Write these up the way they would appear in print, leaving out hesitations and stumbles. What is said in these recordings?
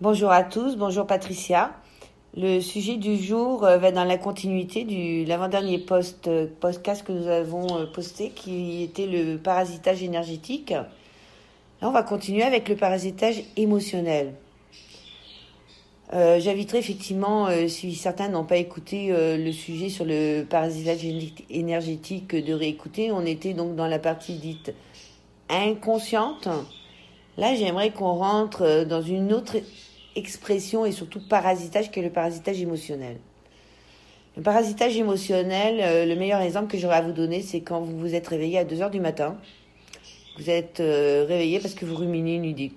Bonjour à tous, bonjour Patricia. Le sujet du jour va dans la continuité de l'avant-dernier podcast que nous avons posté qui était le parasitage énergétique. Là, on va continuer avec le parasitage émotionnel. J'inviterai effectivement, si certains n'ont pas écouté le sujet sur le parasitage énergétique, de réécouter. On était donc dans la partie dite inconsciente. Là, j'aimerais qu'on rentre dans une autre expression et surtout parasitage qu'est le parasitage émotionnel. Le parasitage émotionnel, le meilleur exemple que j'aurais à vous donner, c'est quand vous vous êtes réveillé à 2h du matin. Vous êtes réveillé parce que vous ruminez une idée.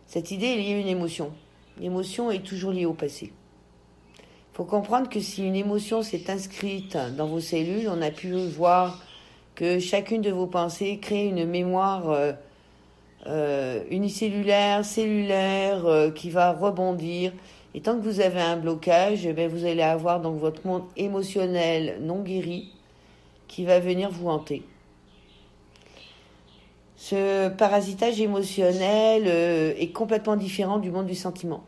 Cette idée est liée à une émotion. L'émotion est toujours liée au passé. Il faut comprendre que si une émotion s'est inscrite dans vos cellules, on a pu voir que chacune de vos pensées crée une mémoire unicellulaire, cellulaire, qui va rebondir. Et tant que vous avez un blocage, vous allez avoir donc votre monde émotionnel non guéri qui va venir vous hanter. Ce parasitage émotionnel est complètement différent du monde du sentiment.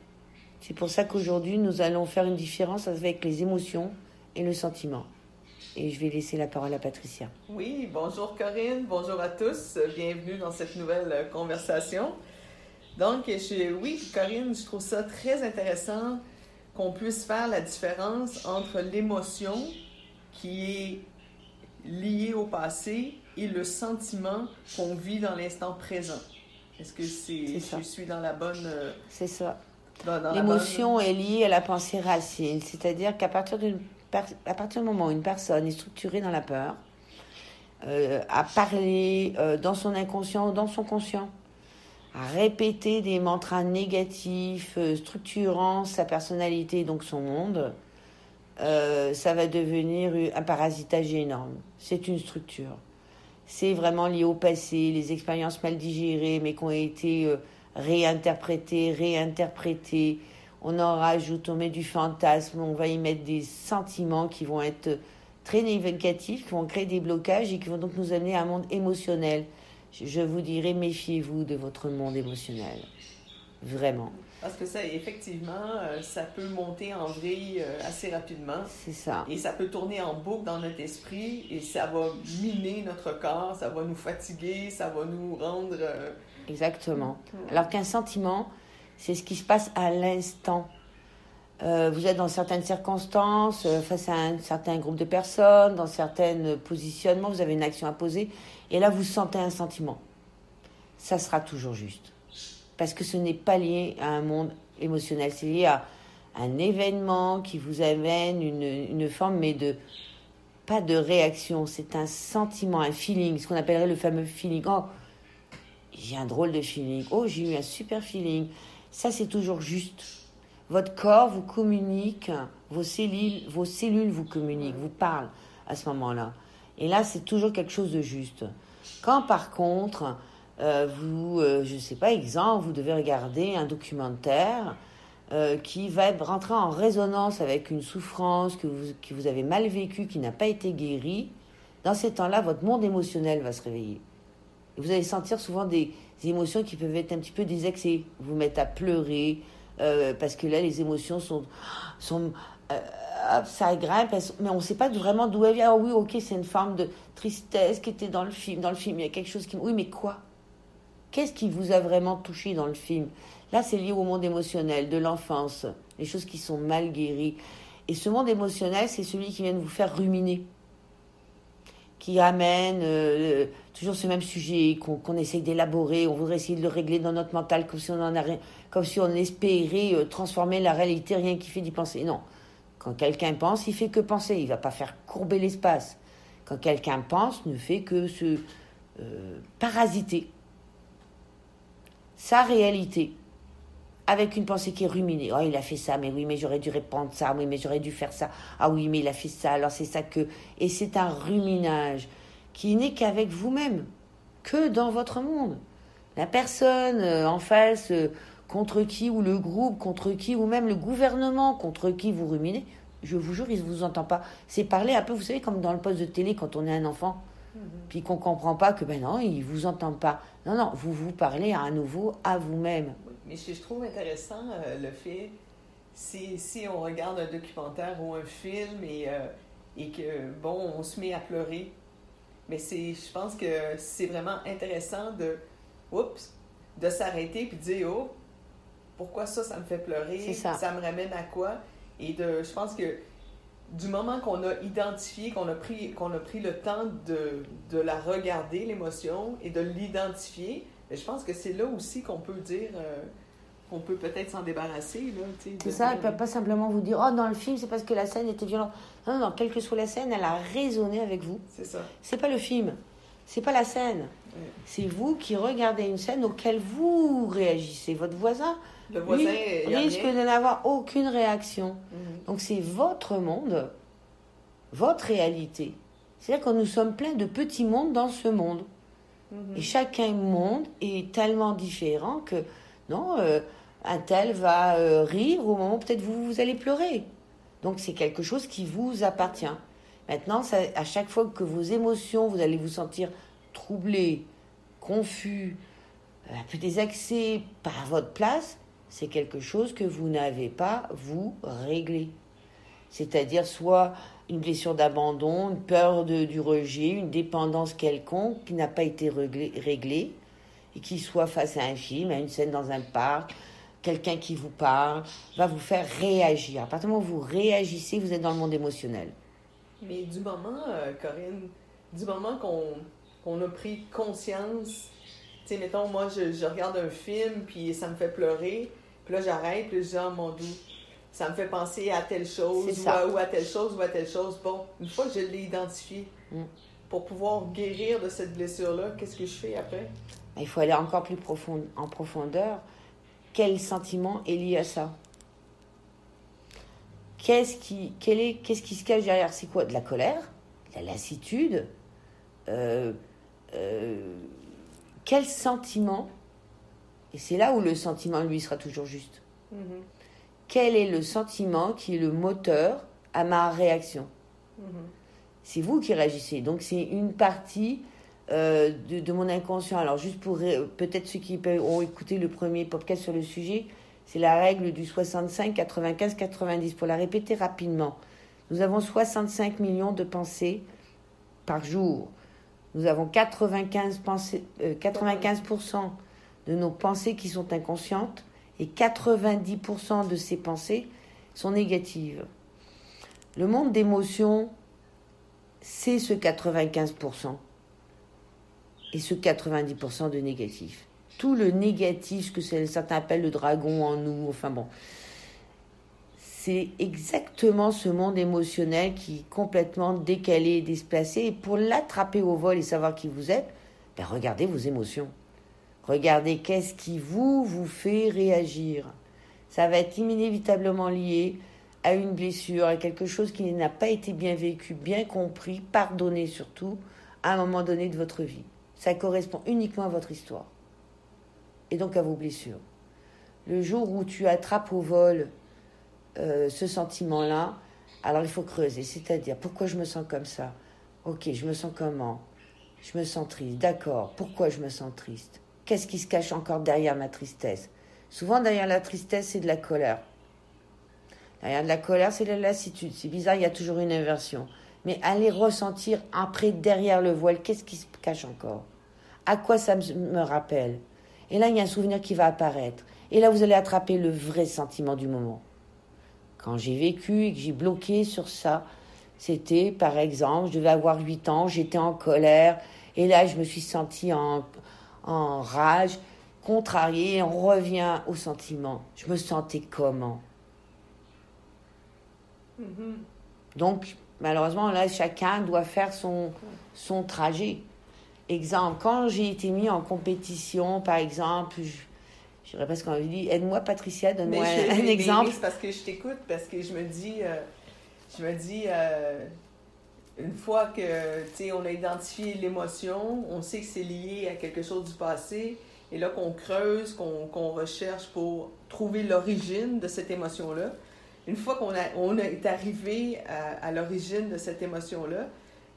C'est pour ça qu'aujourd'hui, nous allons faire une différence avec les émotions et le sentiment. Et je vais laisser la parole à Patricia. Oui, bonjour Corinne, bonjour à tous, bienvenue dans cette nouvelle conversation. Donc, Corinne, je trouve ça très intéressant qu'on puisse faire la différence entre l'émotion qui est liée au passé et le sentiment qu'on vit dans l'instant présent. Est-ce que je suis dans la bonne... C'est ça. L'émotion est liée à la pensée racine, c'est-à-dire qu'à partir du moment où une personne est structurée dans la peur, à parler dans son inconscient ou dans son conscient, à répéter des mantras négatifs, structurant sa personnalité, donc son monde, ça va devenir un parasitage énorme. C'est une structure. C'est vraiment lié au passé, les expériences mal digérées, mais qui ont été réinterprétées. On en rajoute, on met du fantasme, on va y mettre des sentiments qui vont être très négatifs, qui vont créer des blocages et qui vont donc nous amener à un monde émotionnel. Je vous dirais, méfiez-vous de votre monde émotionnel. Vraiment. Parce que ça, effectivement, ça peut monter en vrille assez rapidement. C'est ça. Et ça peut tourner en boucle dans notre esprit et ça va miner notre corps, ça va nous fatiguer, ça va nous rendre... Exactement. Alors qu'un sentiment, c'est ce qui se passe à l'instant. Vous êtes dans certaines circonstances, face à un certain groupe de personnes, dans certains positionnements, vous avez une action à poser, et là vous sentez un sentiment. Ça sera toujours juste. Parce que ce n'est pas lié à un monde émotionnel, c'est lié à un événement qui vous amène une forme, mais pas de réaction, c'est un sentiment, un feeling, ce qu'on appellerait le fameux feeling. Oh, j'ai un drôle de feeling. Oh, j'ai eu un super feeling. Ça, c'est toujours juste. Votre corps vous communique, vos cellules vous communiquent, vous parlent à ce moment-là. Et là, c'est toujours quelque chose de juste. Quand, par contre, je sais pas, exemple, vous devez regarder un documentaire qui va rentrer en résonance avec une souffrance que vous avez mal vécue, qui n'a pas été guérie, dans ces temps-là, votre monde émotionnel va se réveiller. Vous allez sentir souvent des émotions qui peuvent être un petit peu désexées, vous mettre à pleurer, parce que là, les émotions ça grimpe, mais on ne sait pas vraiment d'où elle vient. Ah oui, ok, c'est une forme de tristesse qui était dans le film. Dans le film, il y a quelque chose qui... Oui, mais quoi ? Qu'est-ce qui vous a vraiment touché dans le film ? Là, c'est lié au monde émotionnel, de l'enfance, les choses qui sont mal guéries. Et ce monde émotionnel, c'est celui qui vient de vous faire ruminer, qui ramène toujours ce même sujet qu'on essaye d'élaborer, on voudrait essayer de le régler dans notre mental comme si on espérait transformer la réalité, rien qui fait d'y penser. Non, quand quelqu'un pense, il fait que penser, il ne va pas faire courber l'espace. Quand quelqu'un pense, ne fait que se parasiter sa réalité avec une pensée qui est ruminée. Oh, il a fait ça, mais oui, mais j'aurais dû répondre ça, oui, mais j'aurais dû faire ça. Ah oui, mais il a fait ça, alors c'est ça que... Et c'est un ruminage qui n'est qu'avec vous-même, que dans votre monde. La personne en face, contre qui, ou le groupe, contre qui, ou même le gouvernement, contre qui vous ruminez, je vous jure, il ne vous entend pas. C'est parler un peu, vous savez, comme dans le poste de télé, quand on est un enfant, puis qu'on ne comprend pas que, non, il ne vous entend pas. Non, vous parlez à nouveau à vous-même. Mais je trouve intéressant le fait, si on regarde un documentaire ou un film et que, bon, on se met à pleurer, mais je pense que c'est vraiment intéressant de s'arrêter puis de dire, oh, pourquoi ça me fait pleurer? C'est ça. Ça me ramène à quoi? Et je pense que du moment qu'on a identifié, qu'on a pris le temps de la regarder, l'émotion, et de l'identifier, je pense que c'est là aussi qu'on peut dire qu'on peut peut-être s'en débarrasser. Là, c'est ça, elle ne peut pas simplement vous dire « Oh, dans le film, c'est parce que la scène était violente. » Non, non, quelle que soit la scène, elle a résonné avec vous. C'est ça. C'est pas le film, c'est pas la scène. Ouais. C'est vous qui regardez une scène auquel vous réagissez. Votre voisin, le voisin risque de n'avoir aucune réaction. Mm-hmm. Donc c'est votre monde, votre réalité. C'est-à-dire que nous sommes pleins de petits mondes dans ce monde. Mm-hmm. Et chacun monde est tellement différent que, non, un tel va rire au moment où peut-être vous allez pleurer. Donc c'est quelque chose qui vous appartient. Maintenant, à chaque fois que vos émotions, vous allez vous sentir troublé, confus, un peu désaxé, pas à votre place, c'est quelque chose que vous n'avez pas, vous, réglé. C'est-à-dire soit une blessure d'abandon, une peur du rejet, une dépendance quelconque qui n'a pas été réglée et qui soit face à un film, à une scène dans un parc, quelqu'un qui vous parle, va vous faire réagir. À partir du moment où vous réagissez, vous êtes dans le monde émotionnel. Mais du moment, Corinne, du moment qu'on a pris conscience, tu sais, mettons, moi, je regarde un film, puis ça me fait pleurer, puis là, j'arrête, puis je dis, oh mon Dieu, ça me fait penser à telle chose, ou à telle chose, ou à telle chose. Bon, une fois que je l'ai identifié, pour pouvoir guérir de cette blessure-là, qu'est-ce que je fais après? Il faut aller encore plus en profondeur. Quel sentiment est lié à ça? Qu'est-ce qui se cache derrière? C'est quoi? De la colère? De la lassitude? Quel sentiment? Et c'est là où le sentiment, lui, sera toujours juste. Mm-hmm. Quel est le sentiment qui est le moteur à ma réaction? Mm-hmm. C'est vous qui réagissez. Donc, c'est une partie de mon inconscient. Alors, juste pour peut-être ceux qui ont écouté le premier podcast sur le sujet, c'est la règle du 65, 95, 90. Pour la répéter rapidement, nous avons 65 millions de pensées par jour. Nous avons 95% de nos pensées qui sont inconscientes et 90% de ces pensées sont négatives. Le monde d'émotions, c'est ce 95% et ce 90% de négatif. Tout le négatif, ce que certains appellent le dragon en nous, enfin bon, c'est exactement ce monde émotionnel qui est complètement décalé et déplacé. Et pour l'attraper au vol et savoir qui vous êtes, regardez vos émotions. Regardez qu'est-ce qui vous fait réagir. Ça va être inévitablement lié à une blessure, à quelque chose qui n'a pas été bien vécu, bien compris, pardonné surtout, à un moment donné de votre vie. Ça correspond uniquement à votre histoire. Et donc à vos blessures. Le jour où tu attrapes au vol ce sentiment-là, alors il faut creuser. C'est-à-dire, pourquoi je me sens comme ça? Ok, je me sens comment? Je me sens triste. D'accord, pourquoi je me sens triste? Qu'est-ce qui se cache encore derrière ma tristesse? Souvent, derrière la tristesse, c'est de la colère. Derrière de la colère, c'est de la lassitude. C'est bizarre, il y a toujours une inversion. Mais allez ressentir après, derrière le voile, qu'est-ce qui se cache encore? À quoi ça me rappelle? Et là, il y a un souvenir qui va apparaître. Et là, vous allez attraper le vrai sentiment du moment. Quand j'ai vécu et que j'ai bloqué sur ça, c'était, par exemple, je devais avoir 8 ans, j'étais en colère. Et là, je me suis sentie en rage, contrariée. On revient au sentiment. Je me sentais comment? Mm-hmm. Donc, malheureusement, là, chacun doit faire son trajet. Exemple, quand j'ai été mis en compétition, par exemple, j'aurais presque envie de dire, aide-moi Patricia, donne-moi un exemple. C'est parce que je t'écoute, parce que je me dis, une fois que, on a identifié l'émotion, on sait que c'est lié à quelque chose du passé, et là qu'on creuse, qu'on recherche pour trouver l'origine de cette émotion-là. Une fois qu'on est arrivé à l'origine de cette émotion-là,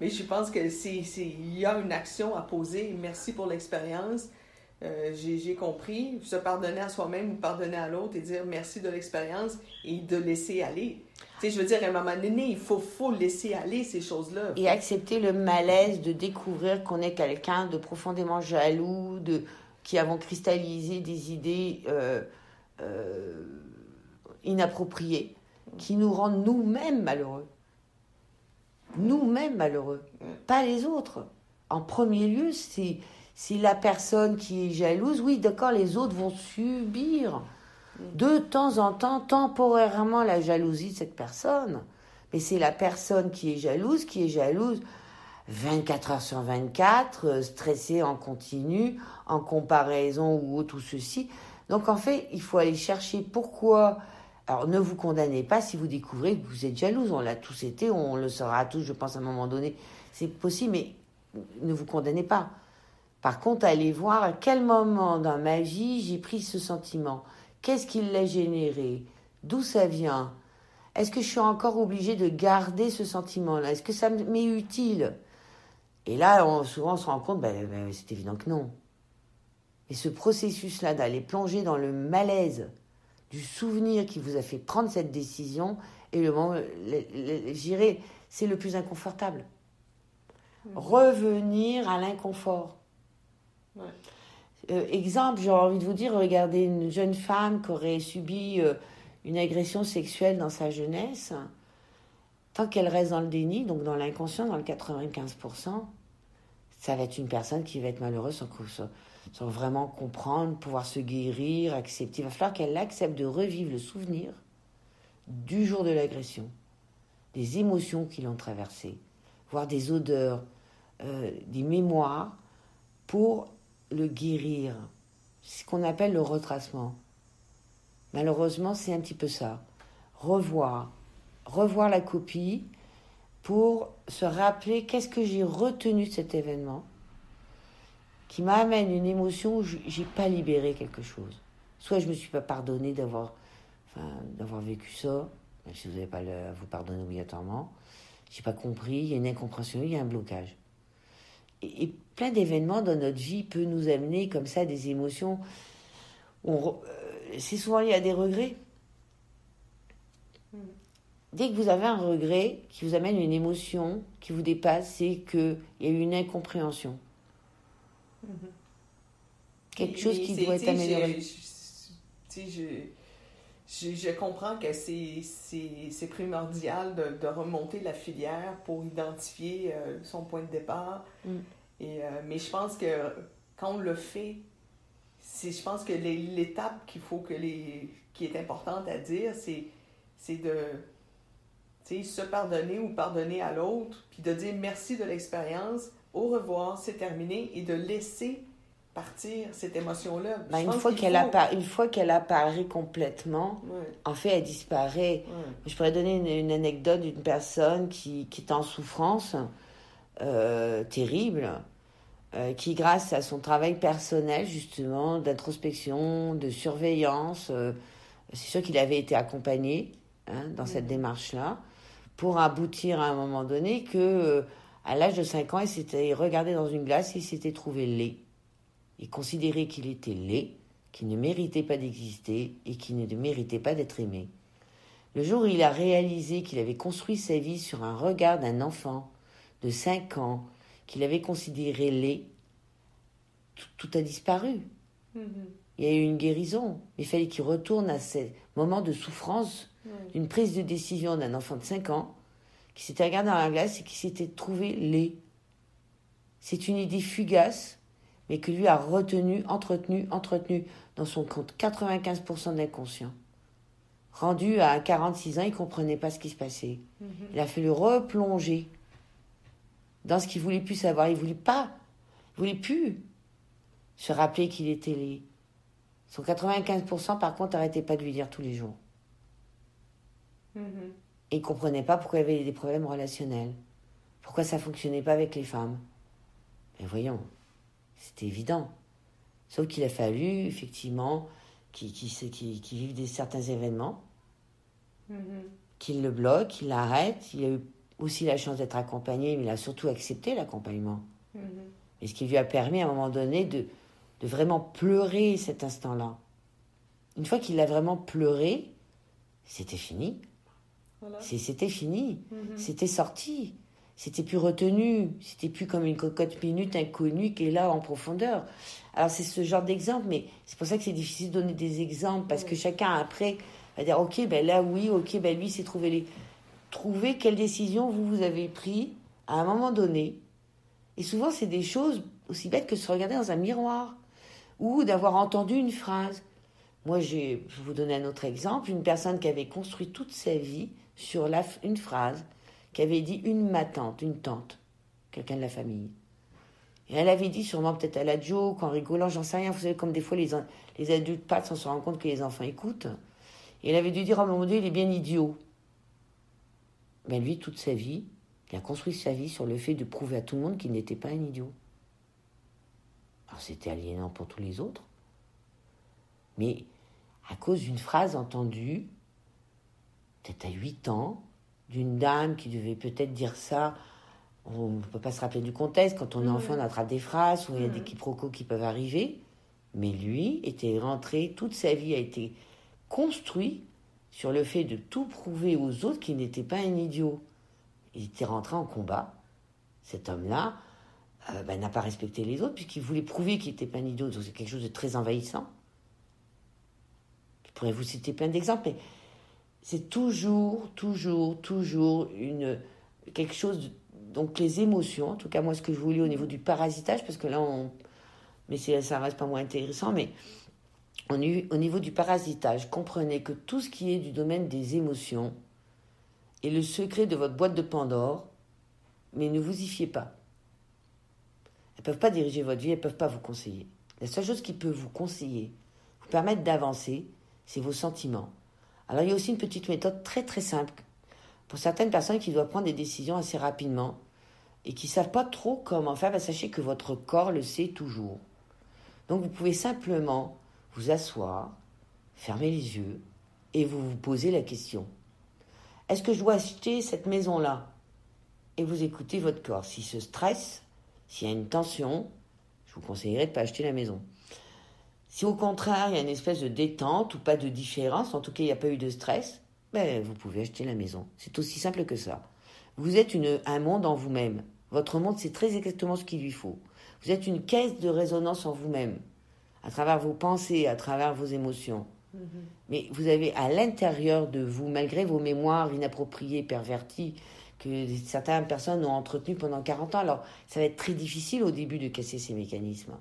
mais je pense que il y a une action à poser. Merci pour l'expérience. j'ai compris, se pardonner à soi-même ou pardonner à l'autre et dire merci de l'expérience et de laisser aller. Tu sais, je veux dire, à un moment donné, il faut laisser aller ces choses-là. Et accepter le malaise de découvrir qu'on est quelqu'un de profondément jaloux, qui avons cristallisé des idées inappropriées, qui nous rendent nous-mêmes malheureux. Nous-mêmes malheureux, pas les autres. En premier lieu, c'est la personne qui est jalouse. Oui, d'accord, les autres vont subir de temps en temps, temporairement, la jalousie de cette personne. Mais c'est la personne qui est jalouse 24 heures sur 24, stressée en continu, en comparaison ou tout ceci. Donc en fait, il faut aller chercher pourquoi. Alors ne vous condamnez pas si vous découvrez que vous êtes jalouse. On l'a tous été, on le saura tous, je pense, à un moment donné. C'est possible, mais ne vous condamnez pas. Par contre, allez voir à quel moment dans ma vie j'ai pris ce sentiment. Qu'est-ce qui l'a généré? D'où ça vient? Est-ce que je suis encore obligée de garder ce sentiment-là? Est-ce que ça m'est utile? Et là, souvent, on se rend compte, c'est évident que non. Et ce processus-là d'aller plonger dans le malaise du souvenir qui vous a fait prendre cette décision, et le moment, j'irai, c'est le plus inconfortable. Revenir à l'inconfort. Exemple, j'ai envie de vous dire, regardez une jeune femme qui aurait subi une agression sexuelle dans sa jeunesse, tant qu'elle reste dans le déni, donc dans l'inconscient, dans le 95%, ça va être une personne qui va être malheureuse sans vraiment comprendre, pouvoir se guérir, accepter. Il va falloir qu'elle accepte de revivre le souvenir du jour de l'agression, des émotions qui l'ont traversée, voire des odeurs, des mémoires, pour le guérir. C'est ce qu'on appelle le retracement. Malheureusement, c'est un petit peu ça. Revoir la copie pour se rappeler qu'est-ce que j'ai retenu de cet événement qui m'amène une émotion où je n'ai pas libéré quelque chose. Soit je ne me suis pas pardonné d'avoir vécu ça, même si vous n'avez pas à vous pardonner obligatoirement. Je n'ai pas compris, il y a une incompréhension, il y a un blocage. Et plein d'événements dans notre vie peuvent nous amener comme ça des émotions. C'est souvent lié à des regrets. Dès que vous avez un regret qui vous amène une émotion qui vous dépasse, c'est qu'il y a eu une incompréhension. Quelque chose qui doit être amélioré. Je comprends que c'est primordial de remonter la filière pour identifier son point de départ. Mais je pense que quand on le fait, je pense que l'étape qui est importante à dire, c'est de se pardonner ou pardonner à l'autre, puis de dire merci de l'expérience, au revoir, c'est terminé, et de laisser partir cette émotion-là. Une fois qu'elle apparaît complètement, en fait, elle disparaît. Je pourrais donner une anecdote d'une personne qui est en souffrance terrible, qui, grâce à son travail personnel, justement, d'introspection, de surveillance, c'est sûr qu'il avait été accompagné dans cette démarche-là, pour aboutir à un moment donné que, à l'âge de 5 ans, il s'était regardé dans une glace et il s'était trouvé laid. Il considérait qu'il était laid, qu'il ne méritait pas d'exister et qu'il ne méritait pas d'être aimé. Le jour où il a réalisé qu'il avait construit sa vie sur un regard d'un enfant de 5 ans, qu'il avait considéré laid, tout a disparu. Il y a eu une guérison. Il fallait qu'il retourne à ces moments de souffrance, d'une prise de décision d'un enfant de 5 ans qui s'était regardé dans la glace et qui s'était trouvé laid. C'est une idée fugace, mais que lui a entretenu dans son compte 95% d'inconscient. Rendu à 46 ans, il ne comprenait pas ce qui se passait. Il a fallu replonger dans ce qu'il ne voulait plus savoir. Il ne voulait plus se rappeler qu'il était laid. Son 95%, par contre, n'arrêtait pas de lui dire tous les jours. Et il ne comprenait pas pourquoi il y avait des problèmes relationnels. Pourquoi ça ne fonctionnait pas avec les femmes. Mais voyons, c'était évident. Sauf qu'il a fallu, effectivement, qu'il vive certains événements, qu'il le bloque, qu'il l'arrête. Il a eu aussi la chance d'être accompagné, mais il a surtout accepté l'accompagnement. Et ce qui lui a permis, à un moment donné, de vraiment pleurer cet instant-là. Une fois qu'il a vraiment pleuré, c'était fini. Voilà. C'était fini. C'était sorti. C'était plus retenu. C'était plus comme une cocotte minute inconnue qui est là en profondeur. Alors, c'est ce genre d'exemple, mais c'est pour ça que c'est difficile de donner des exemples, parce que chacun, après, va dire, ok, ben là, oui, ok, ben lui, c'est trouver quelle décision vous avez pris à un moment donné. Et souvent, c'est des choses aussi bêtes que se regarder dans un miroir ou d'avoir entendu une phrase. Moi, je vais vous donner un autre exemple. Une personne qui avait construit toute sa vie sur une phrase qu'avait dit une tante, quelqu'un de la famille. Et elle avait dit, sûrement peut-être à la joke, en rigolant, j'en sais rien. Vous savez, comme des fois, les adultes parlent sans se rendre compte que les enfants écoutent. Et elle avait dû dire, oh mon Dieu, il est bien idiot. Ben lui, toute sa vie, il a construit sa vie sur le fait de prouver à tout le monde qu'il n'était pas un idiot. Alors c'était aliénant pour tous les autres. Mais à cause d'une phrase entendue, peut-être à 8 ans, d'une dame qui devait peut-être dire ça, on ne peut pas se rappeler du contexte, quand on est enfant, on attrape des phrases, où il y a des quiproquos qui peuvent arriver, mais lui était rentré, toute sa vie a été construit sur le fait de tout prouver aux autres qu'il n'était pas un idiot. Il était rentré en combat. Cet homme-là n'a pas respecté les autres, puisqu'il voulait prouver qu'il n'était pas un idiot, donc c'est quelque chose de très envahissant. Je pourrais vous citer plein d'exemples, mais c'est toujours quelque chose. Donc les émotions, en tout cas moi ce que je voulais au niveau du parasitage, parce que là ça reste pas moins intéressant, mais au niveau du parasitage, comprenez que tout ce qui est du domaine des émotions est le secret de votre boîte de Pandore, mais ne vous y fiez pas. Elles ne peuvent pas diriger votre vie, elles ne peuvent pas vous conseiller. La seule chose qui peut vous conseiller, vous permettre d'avancer, c'est vos sentiments. Alors il y a aussi une petite méthode très très simple pour certaines personnes qui doivent prendre des décisions assez rapidement et qui ne savent pas trop comment faire. Ben, sachez que votre corps le sait toujours. Donc vous pouvez simplement vous asseoir, fermer les yeux et vous poser la question. Est-ce que je dois acheter cette maison-là? Et vous écoutez votre corps. S'il se stresse, s'il y a une tension, je vous conseillerais de ne pas acheter la maison. Si au contraire, il y a une espèce de détente ou pas de différence, en tout cas il n'y a pas eu de stress, ben, vous pouvez acheter la maison. C'est aussi simple que ça. Vous êtes un monde en vous-même. Votre monde, c'est très exactement ce qu'il lui faut. Vous êtes une caisse de résonance en vous-même, à travers vos pensées, à travers vos émotions. Mais vous avez à l'intérieur de vous, malgré vos mémoires inappropriées, perverties, que certaines personnes ont entretenues pendant 40 ans. Alors, ça va être très difficile au début de casser ces mécanismes.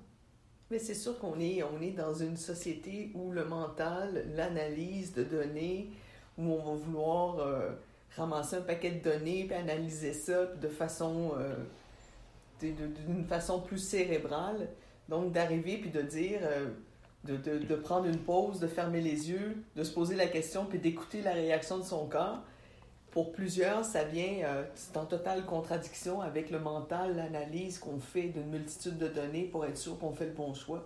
Mais c'est sûr qu'on est dans une société où le mental, l'analyse de données, où on va vouloir ramasser un paquet de données puis analyser ça de façon d'une façon plus cérébrale. Donc, d'arriver puis de dire, de prendre une pause, de fermer les yeux, de se poser la question puis d'écouter la réaction de son corps. Pour plusieurs, ça vient, c'est en totale contradiction avec le mental, l'analyse qu'on fait d'une multitude de données pour être sûr qu'on fait le bon choix.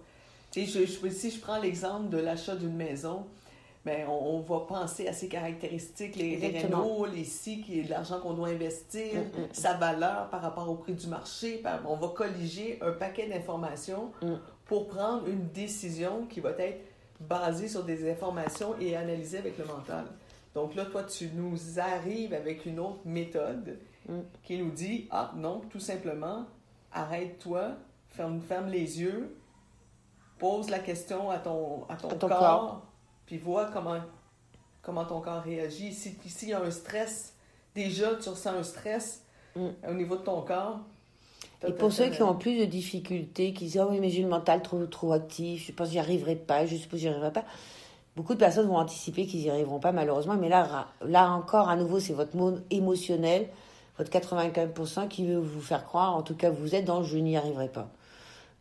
Tu sais, si je prends l'exemple de l'achat d'une maison, ben, on va penser à ses caractéristiques, les rénaux, les si, qui est de l'argent qu'on doit investir, sa valeur par rapport au prix du marché. On va colliger un paquet d'informations pour prendre une décision qui va être basée sur des informations et analysée avec le mental. Donc là, toi, tu nous arrives avec une autre méthode qui nous dit, ah non, tout simplement, arrête-toi, ferme les yeux, pose la question à ton corps, puis vois comment ton corps réagit. S'il y a un stress, déjà tu ressens un stress au niveau de ton corps. Et pour ceux qui ont plus de difficultés, qui disent, oh oui, mais j'ai le mental trop actif, je pense que j'y arriverai pas, je suppose que j'y arriverai pas. Beaucoup de personnes vont anticiper qu'ils n'y arriveront pas, malheureusement. Mais là encore, à nouveau, c'est votre monde émotionnel, votre 95% qui veut vous faire croire, en tout cas, vous êtes dans « je n'y arriverai pas ».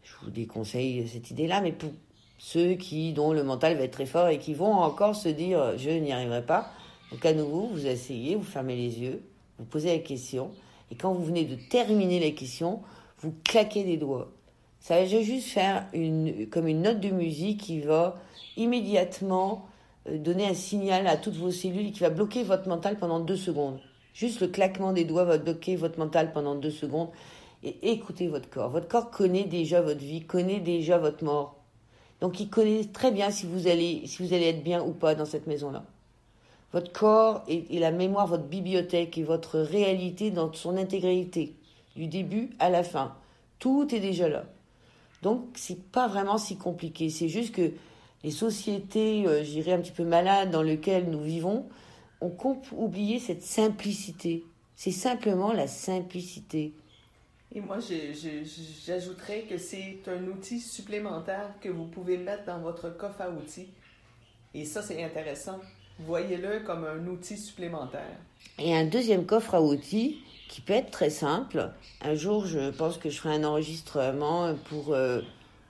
Je vous déconseille cette idée-là, mais pour ceux dont le mental va être très fort et qui vont encore se dire « je n'y arriverai pas », donc à nouveau, vous asseyez, vous fermez les yeux, vous posez la question, et quand vous venez de terminer la question, vous claquez des doigts. Ça va juste faire comme une note de musique qui va immédiatement donner un signal à toutes vos cellules et qui va bloquer votre mental pendant 2 secondes. Juste le claquement des doigts va bloquer votre mental pendant 2 secondes. Et écoutez votre corps. Votre corps connaît déjà votre vie, connaît déjà votre mort. Donc, il connaît très bien si vous allez être bien ou pas dans cette maison-là. Votre corps est la mémoire, votre bibliothèque et votre réalité dans son intégralité, du début à la fin. Tout est déjà là. Donc, c'est pas vraiment si compliqué. C'est juste que les sociétés, je dirais, un petit peu malades dans lesquelles nous vivons, ont oublié cette simplicité. C'est simplement la simplicité. Et moi, j'ajouterais que c'est un outil supplémentaire que vous pouvez mettre dans votre coffre à outils. Et ça, c'est intéressant. Voyez-le comme un outil supplémentaire. Et un deuxième coffre à outils qui peut être très simple. Un jour, je pense que je ferai un enregistrement pour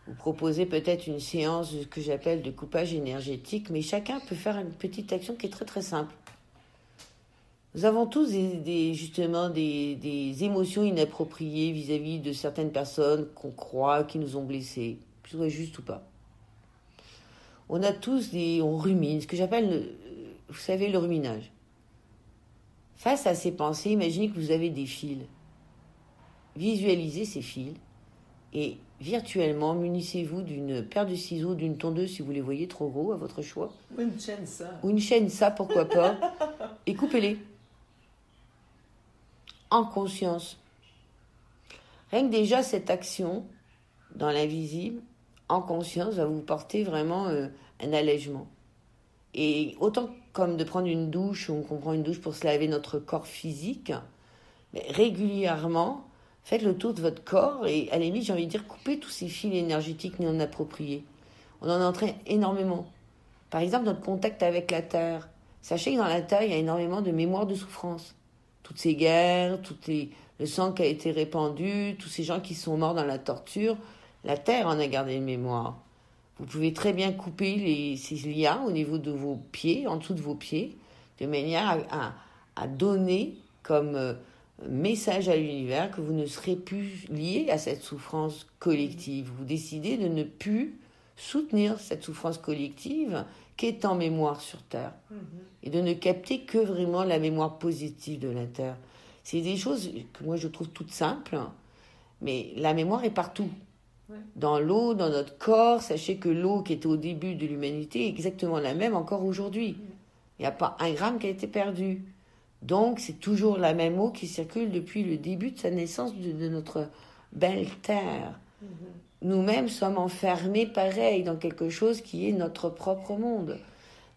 vous proposer peut-être une séance que j'appelle de coupage énergétique, mais chacun peut faire une petite action qui est très très simple. Nous avons tous justement des émotions inappropriées vis-à-vis de certaines personnes qu'on croit qui nous ont blessés, que ce soit juste ou pas. On a tous on rumine, ce que j'appelle, vous savez, le ruminage. Face à ces pensées, imaginez que vous avez des fils. Visualisez ces fils et virtuellement munissez-vous d'une paire de ciseaux, d'une tondeuse si vous les voyez trop gros à votre choix. Ou une chaîne ça. Ou une chaîne ça, pourquoi pas. Et coupez-les. En conscience. Rien que déjà cette action dans l'invisible, en conscience, va vous porter vraiment un allègement. Et autant comme de prendre une douche, on prend une douche pour se laver notre corps physique, mais régulièrement, faites le tour de votre corps et à la limite, j'ai envie de dire, coupez tous ces fils énergétiques non appropriés. On en entraîne énormément. Par exemple, notre contact avec la Terre. Sachez que dans la Terre, il y a énormément de mémoire de souffrance. Toutes ces guerres, le sang qui a été répandu, tous ces gens qui sont morts dans la torture, la Terre en a gardé une mémoire. Vous pouvez très bien couper ces liens au niveau de vos pieds, en dessous de vos pieds, de manière à donner comme message à l'univers que vous ne serez plus lié à cette souffrance collective. Vous décidez de ne plus soutenir cette souffrance collective qui est en mémoire sur Terre. Et de ne capter que vraiment la mémoire positive de la Terre. C'est des choses que moi je trouve toutes simples, mais la mémoire est partout. Dans l'eau, dans notre corps, sachez que l'eau qui était au début de l'humanité est exactement la même encore aujourd'hui. Il n'y a pas un gramme qui a été perdu. Donc c'est toujours la même eau qui circule depuis le début de sa naissance de notre belle Terre. Nous-mêmes sommes enfermés pareil dans quelque chose qui est notre propre monde.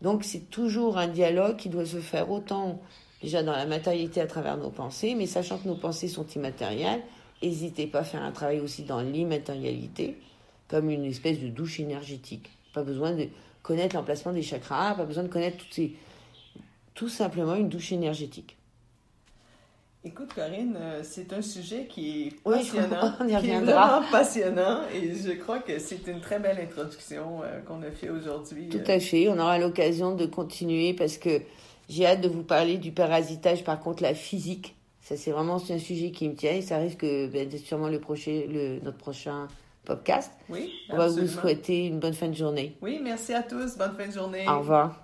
Donc c'est toujours un dialogue qui doit se faire autant déjà dans la matérialité à travers nos pensées, mais sachant que nos pensées sont immatérielles, n'hésitez pas à faire un travail aussi dans l'immatérialité, comme une espèce de douche énergétique. Pas besoin de connaître l'emplacement des chakras, pas besoin de connaître tout simplement une douche énergétique. Écoute, Corinne, c'est un sujet qui est passionnant, on y reviendra. Qui est vraiment passionnant, et je crois que c'est une très belle introduction qu'on a fait aujourd'hui. Tout à fait, on aura l'occasion de continuer parce que j'ai hâte de vous parler du parasitage, par contre la physique. Ça, c'est vraiment un sujet qui me tient et ça risque d'être sûrement notre prochain podcast. Oui, on va vous souhaiter une bonne fin de journée. Oui, merci à tous. Bonne fin de journée. Au revoir.